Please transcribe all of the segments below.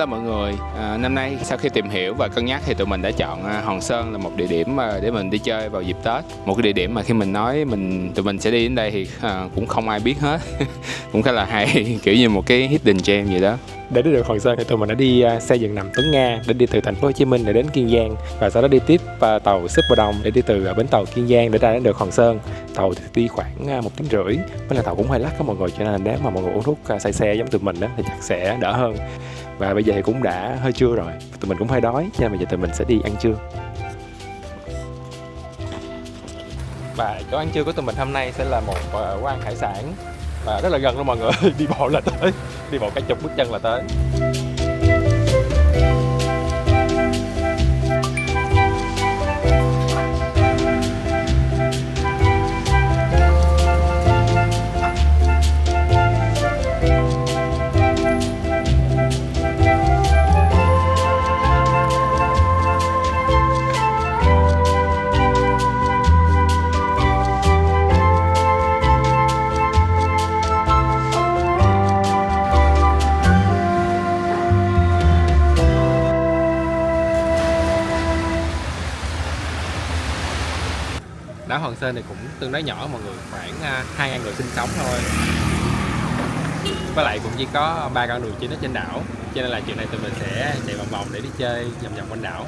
mọi người. Năm nay sau khi tìm hiểu và cân nhắc thì tụi mình đã chọn Hòn Sơn là một địa điểm để mình đi chơi vào dịp Tết. Một cái địa điểm mà khi mình nói tụi mình sẽ đi đến đây thì cũng không ai biết hết. Cũng khá là hay, kiểu như một cái hidden gem gì đó. Để đến được Hòn Sơn thì tụi mình đã đi xe giường nằm Tuấn Nga để đi từ thành phố Hồ Chí Minh để đến Kiên Giang, và sau đó đi tiếp tàu Super Đông để đi từ bến tàu Kiên Giang để ra đến được Hòn Sơn. Tàu thì đi khoảng 1 tiếng rưỡi, với là tàu cũng hơi lắc đó mọi người, cho nên là nếu mà mọi người uống thuốc say xe giống tụi mình đó thì chắc sẽ đỡ hơn. Và bây giờ thì cũng đã hơi trưa rồi, tụi mình cũng hơi đói, cho nên bây giờ tụi mình sẽ đi ăn trưa. Và chỗ ăn trưa của tụi mình hôm nay sẽ là một quán hải sản và rất là gần luôn mọi người. Đi bộ là tới, đi bộ cả chục bước chân là tới. Đảo Hòn Sơn này cũng tương đối nhỏ mọi người, khoảng 2.000 người sinh sống thôi. Với lại cũng chỉ có 3 con đường chính ở trên đảo, cho nên là chuyện này tụi mình sẽ chạy vòng vòng để đi chơi vòng vòng quanh đảo.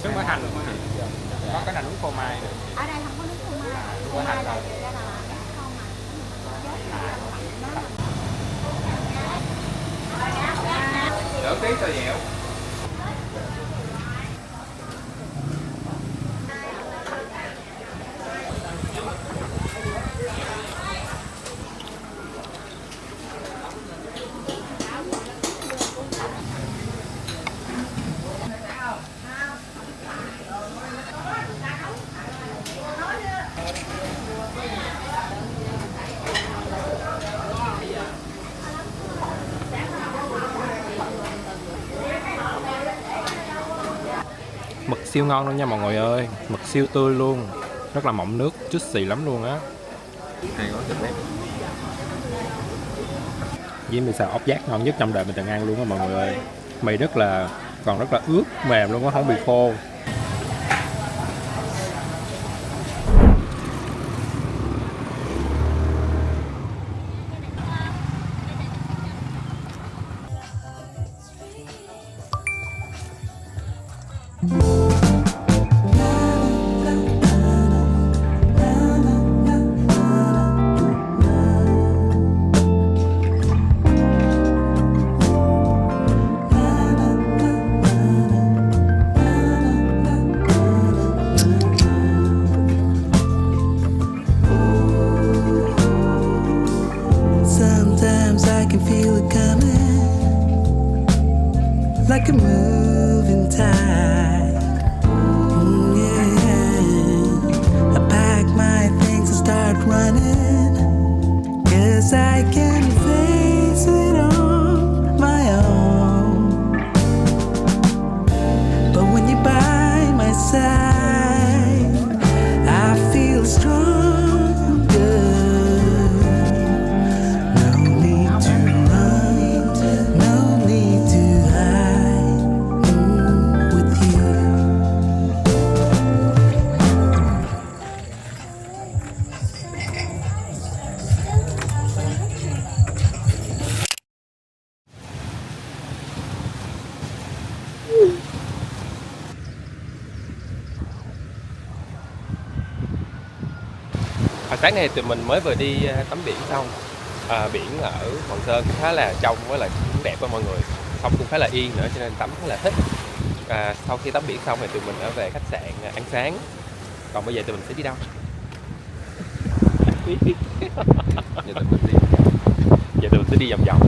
Nước mỡ hành luôn á. Có cái là nước phô mai nữa. Ở đây không có nước phô mai. Phô mai là ra là không mà. Đỡ tí cho dẻo. Mực siêu ngon luôn nha mọi người ơi. Mực siêu tươi luôn. Rất là mọng nước, juicy lắm luôn á. Hay quá thịt bếp. Với mì xào ốc giác ngon nhất trong đời mình từng ăn luôn á mọi người ơi. Mì còn rất là ướt, mềm luôn á, không bị khô. Sometimes I can feel it coming, like a moving tide. Yeah, I pack my things and start running, 'cause I can face it on my own. But when you're by my side, I feel stronger. Hồi sáng nay tụi mình mới vừa đi tắm biển xong. Biển ở Hòn Sơn khá là trong với lại cũng đẹp đó mọi người. Sông cũng khá là yên nữa cho nên tắm khá là thích. Sau khi tắm biển xong thì tụi mình đã về khách sạn ăn sáng. Còn bây giờ tụi mình sẽ đi đâu? Giờ tụi mình sẽ đi vòng vòng.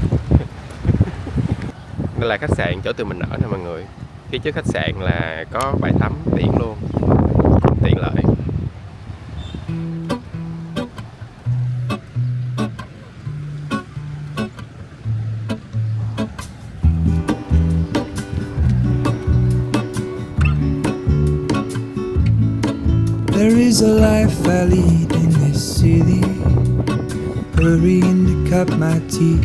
Đây là khách sạn chỗ tụi mình ở nè mọi người. Phía trước khách sạn là có bãi tắm biển luôn, tiện lợi. There is a life I lead in this city, hurrying to cut my teeth.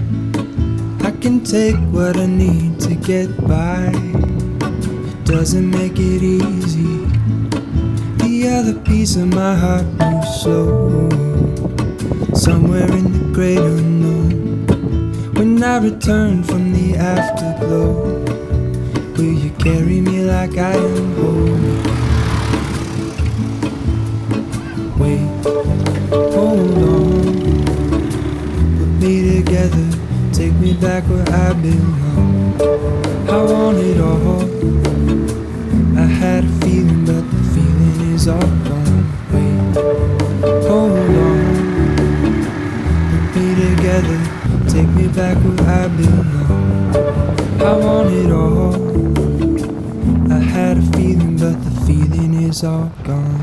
I can take what I need to get by. It doesn't make it easy. The other piece of my heart moves slow, somewhere in the great unknown. When I return from the afterglow, will you carry me like I am whole? Wait, hold on, put me together, take me back where I belong. I want it all. I had a feeling, but the feeling is all gone. Wait, hold on, put me together, take me back where I belong. I want it all. I had a feeling, but the feeling is all gone.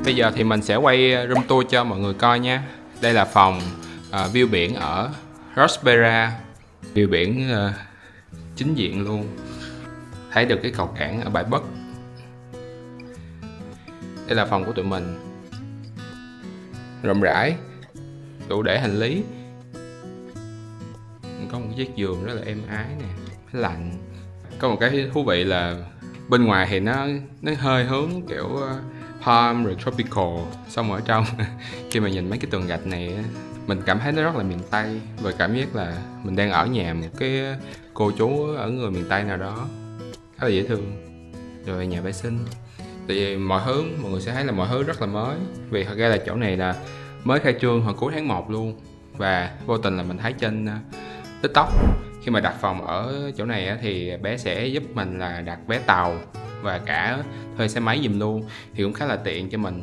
Bây giờ thì mình sẽ quay room tour cho mọi người coi nha. Đây là phòng view biển ở Rospera. View biển chính diện luôn. Thấy được cái cầu cảng ở bãi Bắc. Đây là phòng của tụi mình. Rộng rãi, đủ để hành lý. Có một chiếc giường rất là êm ái nè, lạnh. Có một cái thú vị là bên ngoài thì nó hơi hướng kiểu palm rồi tropical, xong rồi ở trong khi mà nhìn mấy cái tường gạch này mình cảm thấy nó rất là miền Tây, và cảm giác là mình đang ở nhà một cái cô chú ở người miền Tây nào đó, rất là dễ thương. Rồi nhà vệ sinh, tại vì mọi thứ mọi người sẽ thấy là mọi thứ rất là mới, vì thật ra là chỗ này là mới khai trương hồi cuối tháng 1 luôn, và vô tình là mình thấy trên TikTok khi mà đặt phòng ở chỗ này thì bé sẽ giúp mình là đặt vé tàu và cả thuê xe máy giùm luôn, thì cũng khá là tiện cho mình.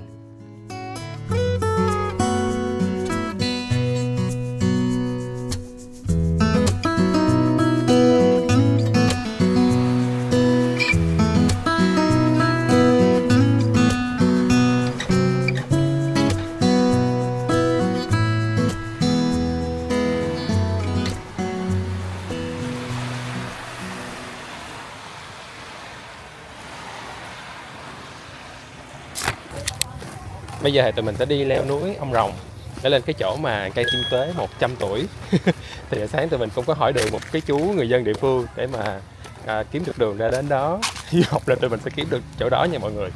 Bây giờ thì tụi mình sẽ đi leo núi Ông Rồng để lên cái chỗ mà cây tiên tuế 100 tuổi. Thì sáng tụi mình cũng có hỏi được một cái chú người dân địa phương để mà kiếm được đường ra đến đó. Hy vọng là tụi mình sẽ kiếm được chỗ đó nha mọi người.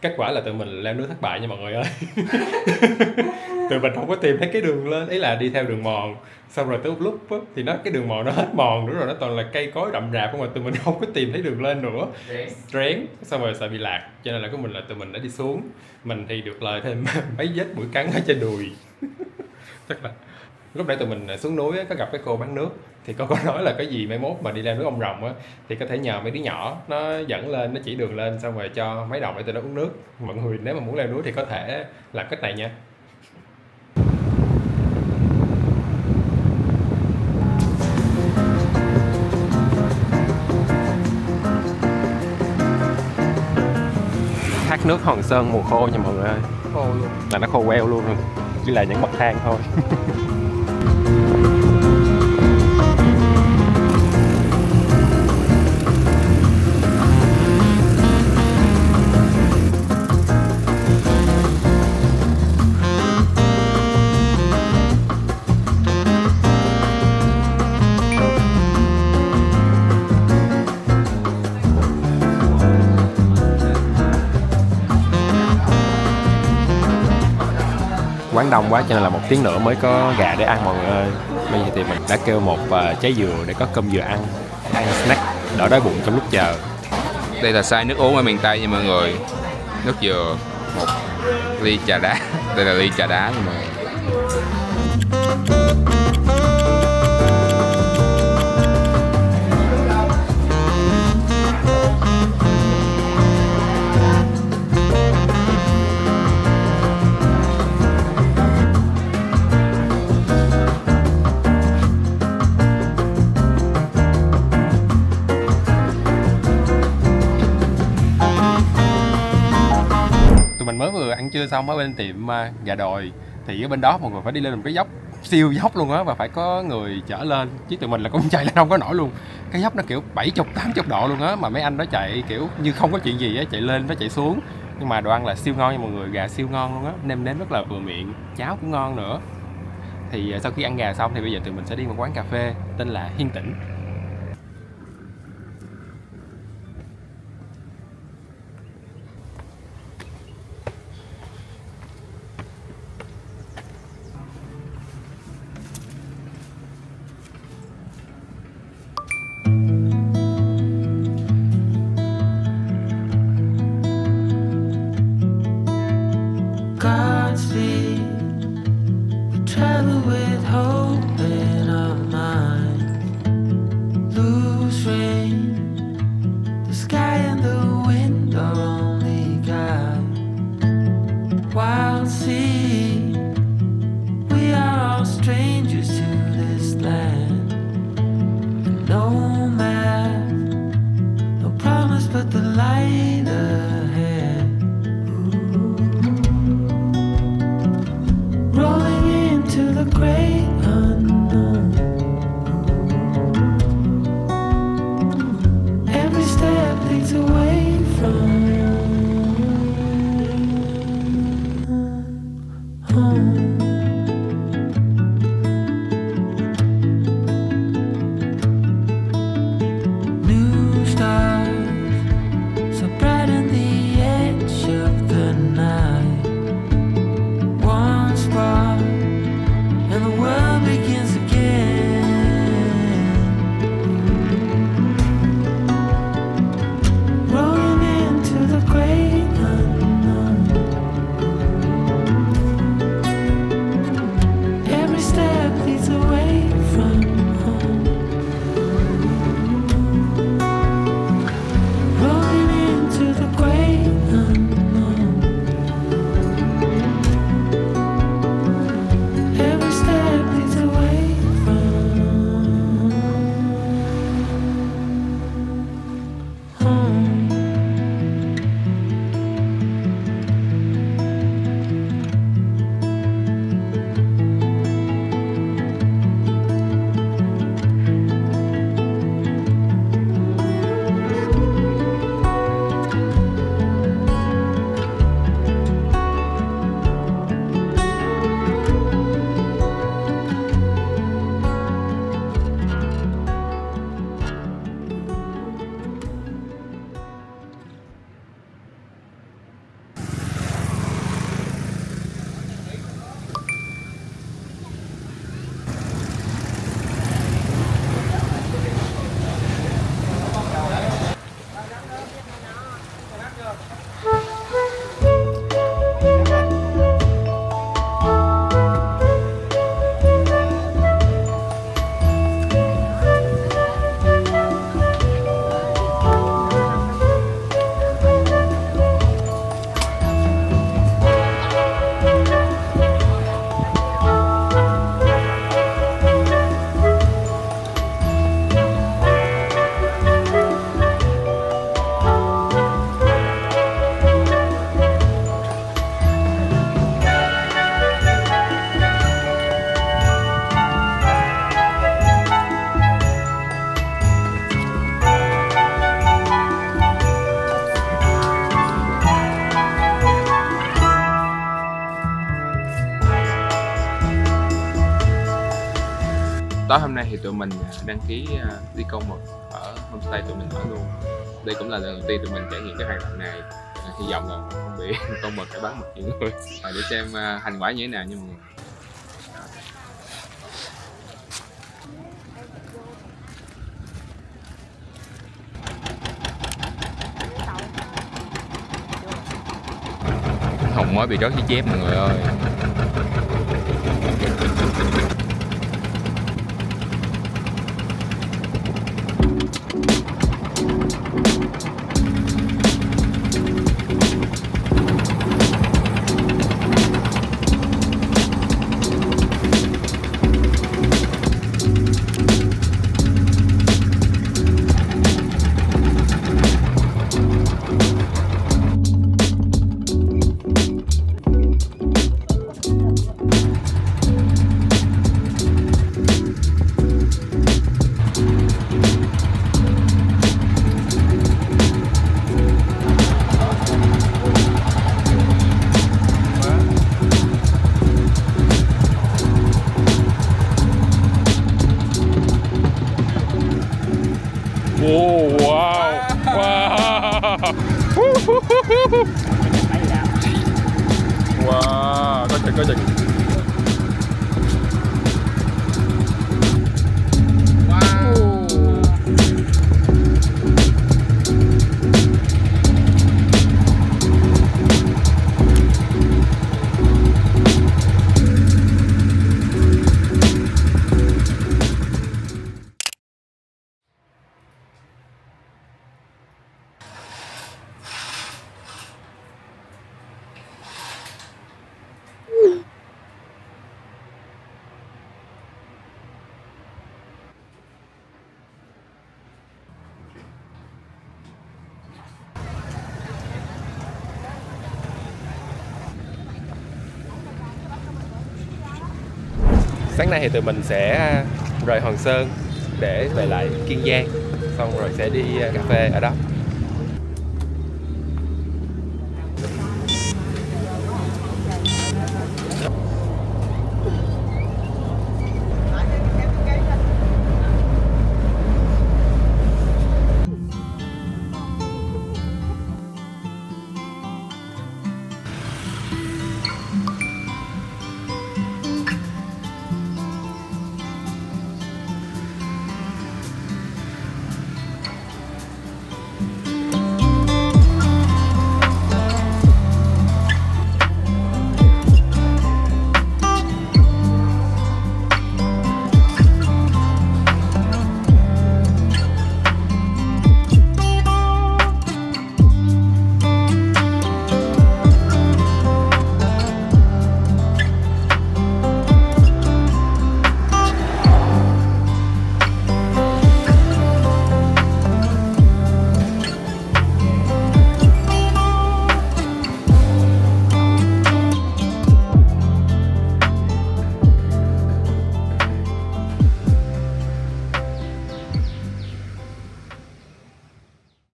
Kết quả là tụi mình leo núi thất bại nha mọi người ơi. Tụi mình không có tìm thấy cái đường lên, ý là đi theo đường mòn, xong rồi tới một lúc á, thì cái đường mòn nó hết mòn nữa rồi, nó toàn là cây cối rậm rạp, nhưng mà tụi mình không có tìm thấy đường lên nữa, rén, xong rồi sợ bị lạc, cho nên là tụi mình đã đi xuống. Mình thì được lời thêm mấy vết mũi cắn ở trên đùi. Chắc là lúc nãy tụi mình xuống núi á, có gặp cái cô bán nước, thì cô có nói là cái gì mai mốt mà đi leo núi Ông Rồng á thì có thể nhờ mấy đứa nhỏ nó dẫn lên, nó chỉ đường lên, xong rồi cho mấy đồng để tụi nó uống nước. Mọi người nếu mà muốn leo núi thì có thể làm cách này nha. Thác nước Hòn Sơn mùa khô nha mọi người ơi, khô luôn, là nó khô queo luôn, chỉ là những bậc thang thôi. Quán đông quá cho nên là 1 tiếng nữa mới có gà để ăn mọi người ơi. Bây giờ thì mình đã kêu một trái dừa để có cơm dừa ăn snack đỡ đói bụng trong lúc chờ. Đây là size nước uống ở miền Tây nha mọi người. Nước dừa, một ly trà đá. Đây là ly trà đá nha mọi người. Mới vừa ăn trưa xong ở bên tiệm gà đồi, thì ở bên đó mọi người phải đi lên một cái dốc siêu dốc luôn á, và phải có người chở lên, chứ tụi mình là cũng chạy lên không có nổi luôn. Cái dốc nó kiểu 70-80 độ luôn á, mà mấy anh đó chạy kiểu như không có chuyện gì á, chạy lên nó chạy xuống. Nhưng mà đồ ăn là siêu ngon nha mọi người, gà siêu ngon luôn á, nêm nếm rất là vừa miệng, cháo cũng ngon nữa. Thì sau khi ăn gà xong thì bây giờ tụi mình sẽ đi một quán cà phê tên là Hiên Tĩnh. Tối hôm nay thì tụi mình đăng ký đi câu mực ở homestay tụi mình ở luôn. Đây cũng là lần đầu tiên tụi mình trải nghiệm cái hoạt động này. Hy vọng là không bị câu mực để bắn mực những người. Để xem thành quả như thế nào nha mọi người. Hồng mới bị rớt với chép mọi người ơi. Wow, wow, wow. Wow, có chừng. Sáng nay thì tụi mình sẽ rời Hòn Sơn để về lại Kiên Giang, xong rồi sẽ đi cà phê ở đó.